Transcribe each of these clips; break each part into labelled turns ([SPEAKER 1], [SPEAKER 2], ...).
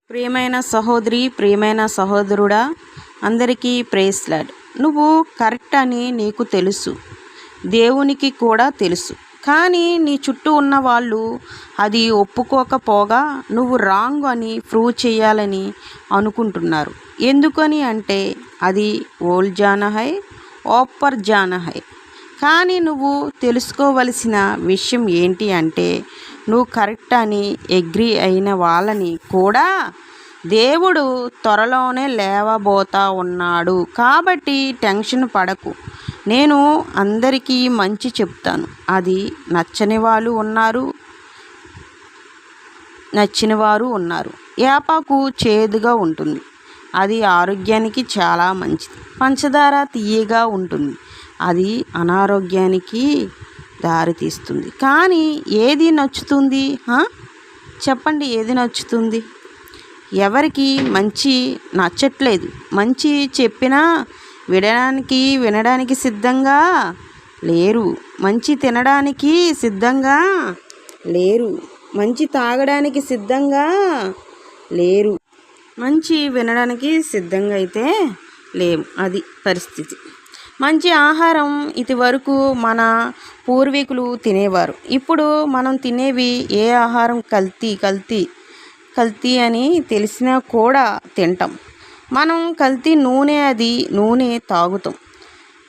[SPEAKER 1] ప్రియమైన సహోదరి, ప్రియమైన సహోదరుడా, అందరికీ ప్రైజ్ లార్డ్. నువ్వు కరెక్ట్ అని నీకు తెలుసు, దేవునికి కూడా తెలుసు. కానీ నీ చుట్టూ ఉన్న వాళ్ళు అది ఒప్పుకోకపోగా నువ్వు రాంగ్ అని ప్రూవ్ చేయాలని అనుకుంటున్నారు. ఎందుకని అంటే అది ఓల్ జానా హై, ఓపర్ జానా హై. కానీ నువ్వు తెలుసుకోవలసిన విషయం ఏంటి అంటే నువ్వు కరెక్ట్ అని అగ్రీ అయిన వాళ్ళని కూడా దేవుడు త్వరలోనే లేవబోతా ఉన్నాడు. కాబట్టి టెన్షన్ పడకు. నేను అందరికీ మంచి చెప్తాను. అది నచ్చని వాళ్ళు ఉన్నారు, నచ్చిన వారు ఉన్నారు. యాపాకు చేదుగా ఉంటుంది, అది ఆరోగ్యానికి చాలా మంచిది. పంచదార తీయగా ఉంటుంది, అది అనారోగ్యానికి దారితీస్తుంది. కానీ ఏది నచ్చుతుంది? చెప్పండి, ఏది నచ్చుతుంది? ఎవరికి మంచి నచ్చట్లేదు. మంచి చెప్పినా వినడానికి సిద్ధంగా లేరు. మంచి తినడానికి సిద్ధంగా లేరు. మంచి తాగడానికి సిద్ధంగా లేరు. మంచి వినడానికి సిద్ధంగా అయితే లేము. అది పరిస్థితి. మంచి ఆహారం ఇదివరకు మన పూర్వీకులు తినేవారు. ఇప్పుడు మనం తినేవి ఏ ఆహారం కల్తీ అని తెలిసినా కూడా తింటాం. మనం కల్తీ నూనె తాగుతాం.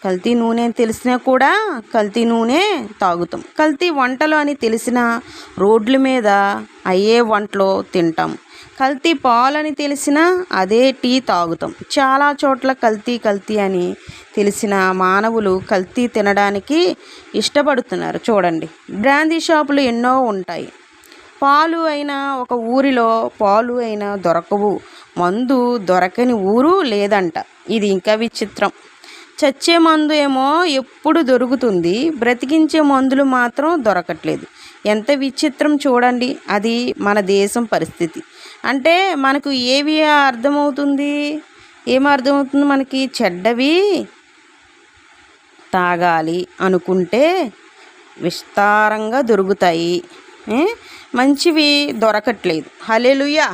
[SPEAKER 1] కల్తీ నూనె అని తెలిసినా కూడా కల్తీ నూనె తాగుతాం. కల్తీ వంటలు అని తెలిసిన రోడ్ల మీద అయ్యే వంటలు తింటాం. కల్తీ పాలని తెలిసినా అదే టీ తాగుతాం. చాలా చోట్ల కల్తీ అని తెలిసిన మానవులు కల్తీ తినడానికి ఇష్టపడుతున్నారు. చూడండి, బ్రాందీ షాపులు ఎన్నో ఉంటాయి. పాలు అయినా ఒక ఊరిలో పాలు అయినా దొరకవు. మందు దొరకని ఊరు లేదంట. ఇది ఇంకా విచిత్రం. చచ్చే మందు ఏమో ఎప్పుడు దొరుకుతుంది, బ్రతికించే మందులు మాత్రం దొరకట్లేదు. ఎంత విచిత్రం చూడండి. అది మన దేశం పరిస్థితి. అంటే మనకు ఏమి అర్థమవుతుంది మనకి? చెడ్డవి తాగాలి అనుకుంటే విస్తారంగా దొరుకుతాయి, మంచివి దొరకట్లేదు. హల్లెలూయా.